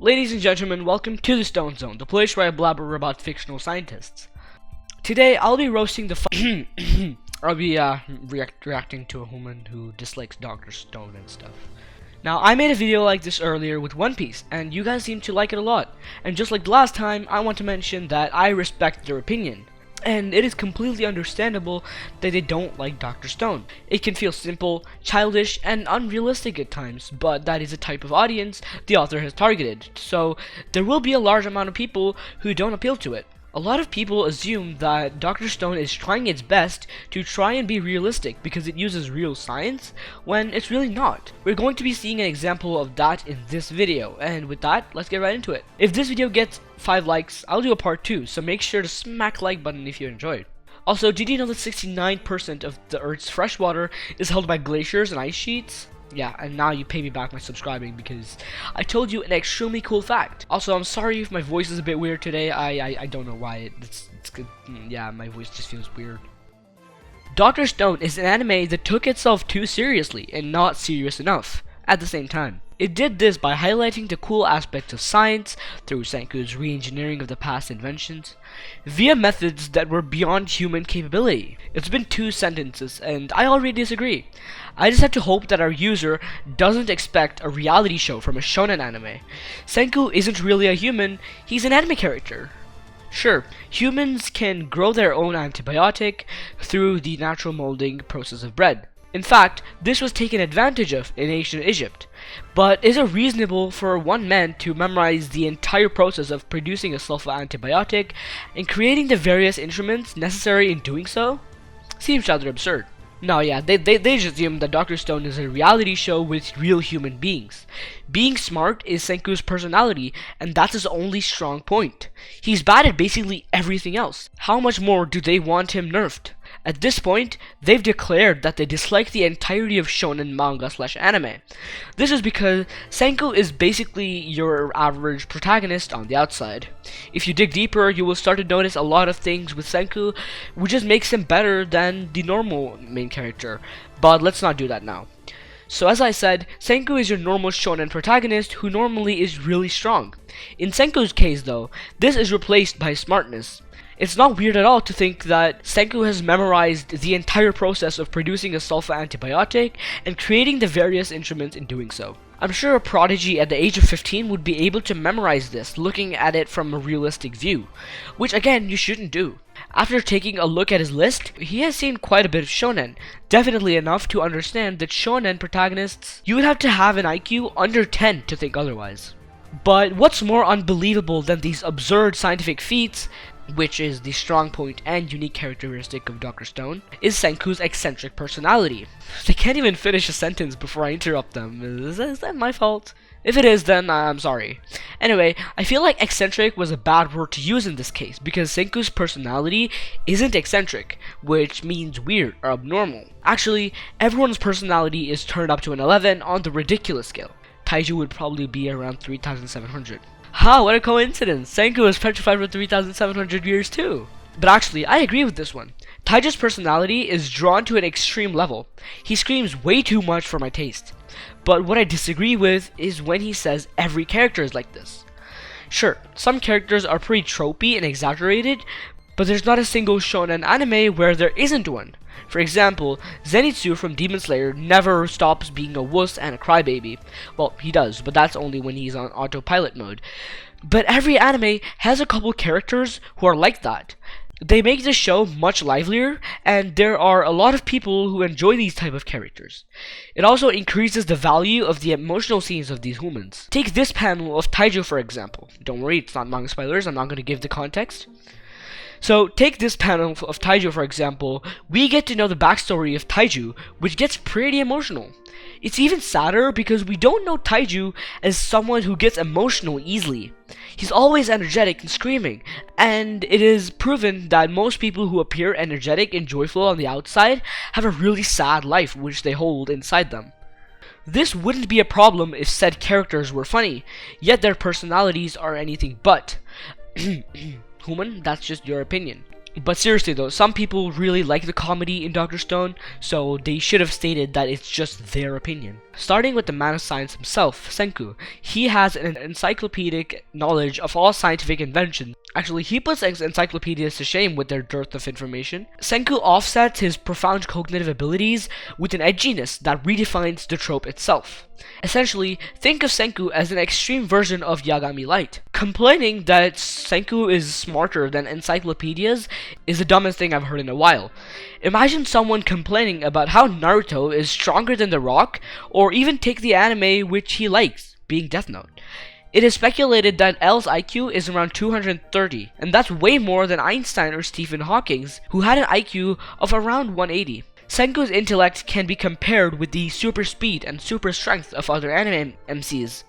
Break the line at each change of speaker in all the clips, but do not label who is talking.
Ladies and gentlemen, welcome to the Stone Zone, the place where I blabber about fictional scientists. Today, I'll be roasting the I'll be reacting to a woman who dislikes Dr. Stone and stuff. Now, I made a video like this earlier with One Piece, and you guys seem to like it a lot. And just like the last time, I want to mention that I respect their opinion. And it is completely understandable that they don't like Dr. Stone. It can feel simple, childish, and unrealistic at times, but that is a type of audience the author has targeted, so there will be a large amount of people who don't appeal to it. A lot of people assume that Dr. Stone is trying its best to try and be realistic because it uses real science, when it's really not. We're going to be seeing an example of that in this video, and with that, let's get right into it. If this video gets 5 likes, I'll do a part 2, so make sure to smack the like button if you enjoyed. Also, did you know that 69% of the Earth's fresh water is held by glaciers and ice sheets? Yeah, and now you pay me back by subscribing because I told you an extremely cool fact. Also, I'm sorry if my voice is a bit weird today. I don't know why. It's good. Yeah, my voice just feels weird. Dr. Stone is an anime that took itself too seriously and not serious enough at the same time. It did this by highlighting the cool aspects of science through Senku's re-engineering of the past inventions, via methods that were beyond human capability. It's been 2 sentences, and I already disagree. I just have to hope that our user doesn't expect a reality show from a shonen anime. Senku isn't really a human, he's an anime character. Sure, humans can grow their own antibiotic through the natural molding process of bread. In fact, this was taken advantage of in ancient Egypt. But is it reasonable for one man to memorize the entire process of producing a sulfa-antibiotic and creating the various instruments necessary in doing so? Seems rather absurd. No, yeah, they just assume that Dr. Stone is a reality show with real human beings. Being smart is Senku's personality, and that's his only strong point. He's bad at basically everything else. How much more do they want him nerfed? At this point, they've declared that they dislike the entirety of shonen manga/anime. This is because Senku is basically your average protagonist on the outside. If you dig deeper, you will start to notice a lot of things with Senku which just makes him better than the normal main character, but let's not do that now. So as I said, Senku is your normal shonen protagonist who normally is really strong. In Senku's case though, this is replaced by smartness. It's not weird at all to think that Senku has memorized the entire process of producing a sulfa-antibiotic and creating the various instruments in doing so. I'm sure a prodigy at the age of 15 would be able to memorize this looking at it from a realistic view, which again you shouldn't do. After taking a look at his list, he has seen quite a bit of shonen, definitely enough to understand that shonen protagonists, you would have to have an IQ under 10 to think otherwise. But what's more unbelievable than these absurd scientific feats, which is the strong point and unique characteristic of Dr. Stone, is Senku's eccentric personality. They can't even finish a sentence before I interrupt them. Is that my fault? If it is, then I'm sorry. Anyway, I feel like eccentric was a bad word to use in this case because Senku's personality isn't eccentric, which means weird or abnormal. Actually, everyone's personality is turned up to an 11 on the ridiculous scale. Taiju would probably be around 3,700. Ha, what a coincidence! Senku is petrified for 3,700 years too! But actually, I agree with this one. Taiju's personality is drawn to an extreme level. He screams way too much for my taste. But what I disagree with is when he says every character is like this. Sure, some characters are pretty tropey and exaggerated, but there's not a single shonen anime where there isn't one. For example, Zenitsu from Demon Slayer never stops being a wuss and a crybaby. Well, he does, but that's only when he's on autopilot mode. But every anime has a couple characters who are like that. They make the show much livelier, and there are a lot of people who enjoy these type of characters. It also increases the value of the emotional scenes of these humans. Take this panel of Taiju for example. Don't worry, it's not manga spoilers, I'm not going to give the context. So, take this panel of Taiju for example. We get to know the backstory of Taiju, which gets pretty emotional. It's even sadder because we don't know Taiju as someone who gets emotional easily. He's always energetic and screaming, and it is proven that most people who appear energetic and joyful on the outside have a really sad life which they hold inside them. This wouldn't be a problem if said characters were funny, yet their personalities are anything but. Human, that's just your opinion. But seriously though, some people really like the comedy in Dr. Stone, so they should have stated that it's just their opinion. Starting with the man of science himself, Senku. He has an encyclopedic knowledge of all scientific inventions. Actually, he puts encyclopedias to shame with their dearth of information. Senku offsets his profound cognitive abilities with an edginess that redefines the trope itself. Essentially, think of Senku as an extreme version of Yagami Light. Complaining that Senku is smarter than encyclopedias is the dumbest thing I've heard in a while. Imagine someone complaining about how Naruto is stronger than The Rock, or even take the anime which he likes, being Death Note. It is speculated that L's IQ is around 230, and that's way more than Einstein or Stephen Hawking's, who had an IQ of around 180. Senku's intellect can be compared with the super speed and super strength of other anime MCs.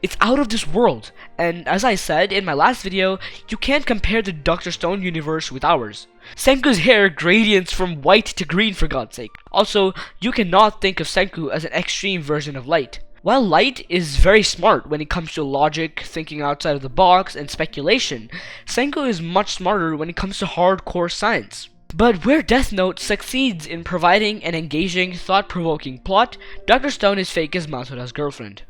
It's out of this world, and as I said in my last video, you can't compare the Dr. Stone universe with ours. Senku's hair gradients from white to green, for God's sake. Also, you cannot think of Senku as an extreme version of Light. While Light is very smart when it comes to logic, thinking outside of the box, and speculation, Senku is much smarter when it comes to hardcore science. But where Death Note succeeds in providing an engaging, thought-provoking plot, Dr. Stone is fake as Masuda's girlfriend.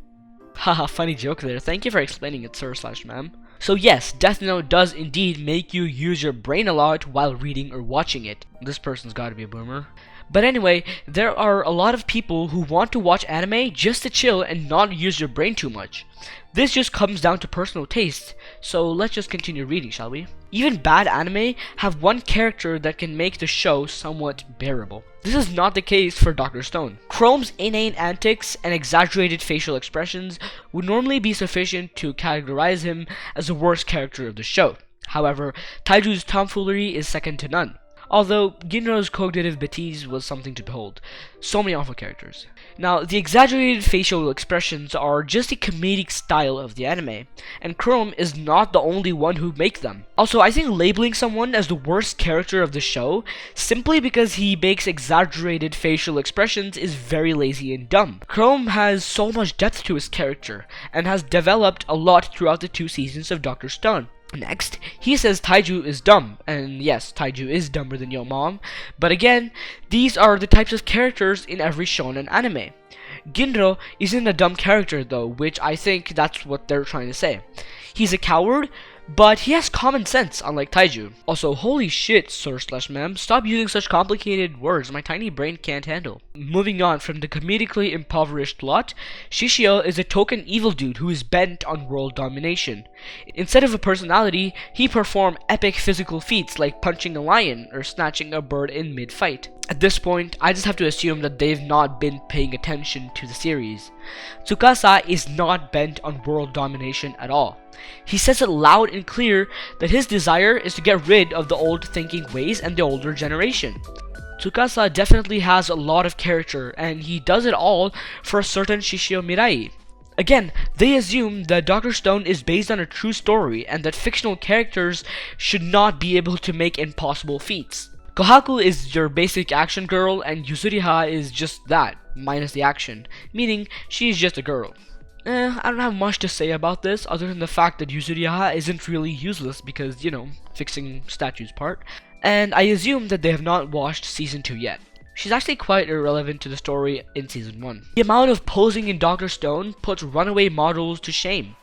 Haha, funny joke there. Thank you for explaining it, sir/ma'am. So yes, Death Note does indeed make you use your brain a lot while reading or watching it. This person's gotta be a boomer. But anyway, there are a lot of people who want to watch anime just to chill and not use your brain too much. This just comes down to personal taste, so let's just continue reading, shall we? Even bad anime have one character that can make the show somewhat bearable. This is not the case for Dr. Stone. Chrome's inane antics and exaggerated facial expressions would normally be sufficient to categorize him as the worst character of the show. However, Taiju's tomfoolery is second to none. Although Ginro's cognitive betise was something to behold. So many awful characters. Now, the exaggerated facial expressions are just the comedic style of the anime, and Chrome is not the only one who make them. Also, I think labeling someone as the worst character of the show simply because he makes exaggerated facial expressions is very lazy and dumb. Chrome has so much depth to his character, and has developed a lot throughout the 2 seasons of Dr. Stone. Next, he says Taiju is dumb, and yes, Taiju is dumber than Yo Mom, but again, these are the types of characters in every shonen anime. Ginro isn't a dumb character though, which I think that's what they're trying to say. He's a coward, but he has common sense, unlike Taiju. Also, holy shit, sir/ma'am, stop using such complicated words my tiny brain can't handle. Moving on from the comedically impoverished lot, Shishio is a token evil dude who is bent on world domination. Instead of a personality, he performs epic physical feats like punching a lion or snatching a bird in mid-fight. At this point, I just have to assume that they've not been paying attention to the series. Tsukasa is not bent on world domination at all. He says it loud and clear that his desire is to get rid of the old thinking ways and the older generation. Tsukasa definitely has a lot of character, and he does it all for a certain Shishio Mirai. Again, they assume that Dr. Stone is based on a true story and that fictional characters should not be able to make impossible feats. Kohaku is your basic action girl, and Yuzuriha is just that, minus the action, meaning she's just a girl. I don't have much to say about this, other than the fact that Yuzuriha isn't really useless because, you know, fixing statues part, and I assume that they have not watched Season 2 yet. She's actually quite irrelevant to the story in Season 1. The amount of posing in Dr. Stone puts runaway models to shame.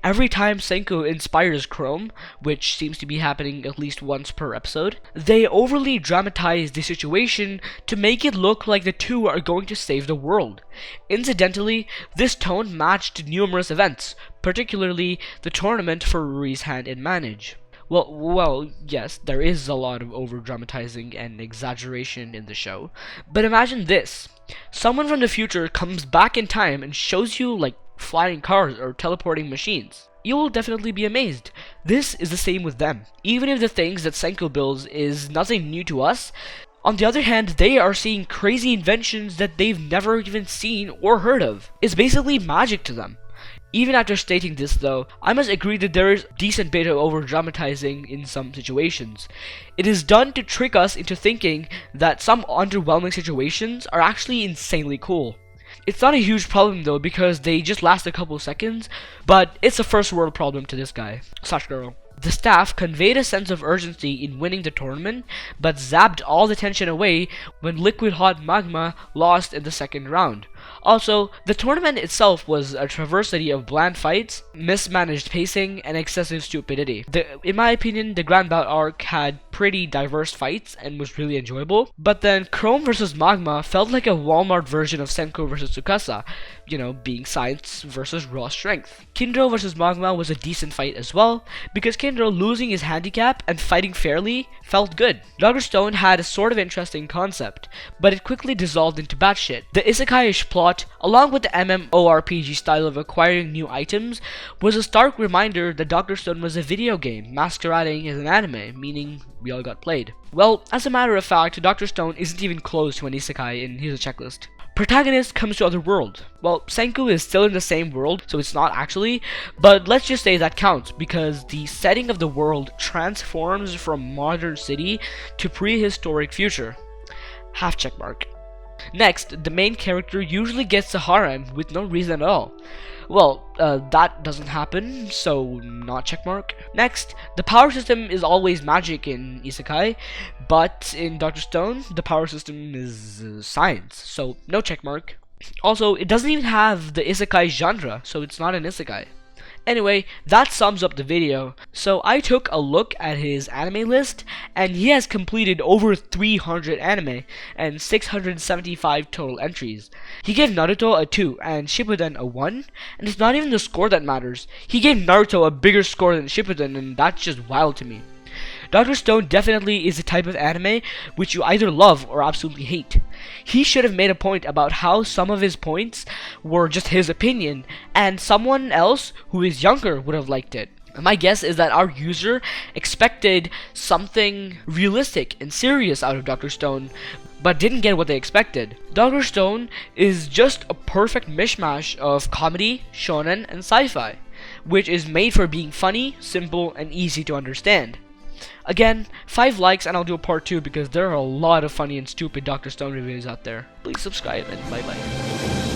Every time Senku inspires Chrome, which seems to be happening at least once per episode, they overly dramatize the situation to make it look like the two are going to save the world. Incidentally, this tone matched numerous events, particularly the tournament for Ruri's hand in Manage. Well, yes, there is a lot of over-dramatizing and exaggeration in the show, but imagine this. Someone from the future comes back in time and shows you, like, flying cars or teleporting machines. You will definitely be amazed. This is the same with them. Even if the things that Senku builds is nothing new to us, on the other hand, they are seeing crazy inventions that they've never even seen or heard of. It's basically magic to them. Even after stating this though, I must agree that there is a decent bit of over-dramatizing in some situations. It is done to trick us into thinking that some underwhelming situations are actually insanely cool. It's not a huge problem though because they just last a couple seconds, but it's a first world problem to this guy/girl. The staff conveyed a sense of urgency in winning the tournament, but zapped all the tension away when Liquid Hot Magma lost in the second round. Also, the tournament itself was a traversity of bland fights, mismanaged pacing, and excessive stupidity. In my opinion, the Grand Bout arc had pretty diverse fights and was really enjoyable, but then Chrome vs Magma felt like a Walmart version of Senku vs Tsukasa, being science versus raw strength. Kindro vs Magma was a decent fight as well, because Kindro losing his handicap and fighting fairly felt good. Dr. Stone had a sort of interesting concept, but it quickly dissolved into batshit. The isekai-ish plot, along with the MMORPG style of acquiring new items, was a stark reminder that Dr. Stone was a video game masquerading as an anime, meaning we all got played. Well, as a matter of fact, Dr. Stone isn't even close to an isekai in his checklist. Protagonist comes to other world. Well, Senku is still in the same world, so it's not actually, but let's just say that counts because the setting of the world transforms from modern city to prehistoric future. Half check mark. Next, the main character usually gets a harem with no reason at all. Well, that doesn't happen, so not checkmark. Next, the power system is always magic in isekai, but in Dr. Stone, the power system is science, so no checkmark. Also, it doesn't even have the isekai genre, so it's not an isekai. Anyway, that sums up the video. So I took a look at his anime list, and he has completed over 300 anime and 675 total entries. He gave Naruto a 2 and Shippuden a 1, and it's not even the score that matters. He gave Naruto a bigger score than Shippuden, and that's just wild to me. Dr. Stone definitely is a type of anime which you either love or absolutely hate. He should have made a point about how some of his points were just his opinion, and someone else who is younger would have liked it. My guess is that our user expected something realistic and serious out of Dr. Stone, but didn't get what they expected. Dr. Stone is just a perfect mishmash of comedy, shonen, and sci-fi, which is made for being funny, simple, and easy to understand. Again, 5 likes and I'll do a part 2 because there are a lot of funny and stupid Dr. Stone reviews out there. Please subscribe and bye bye.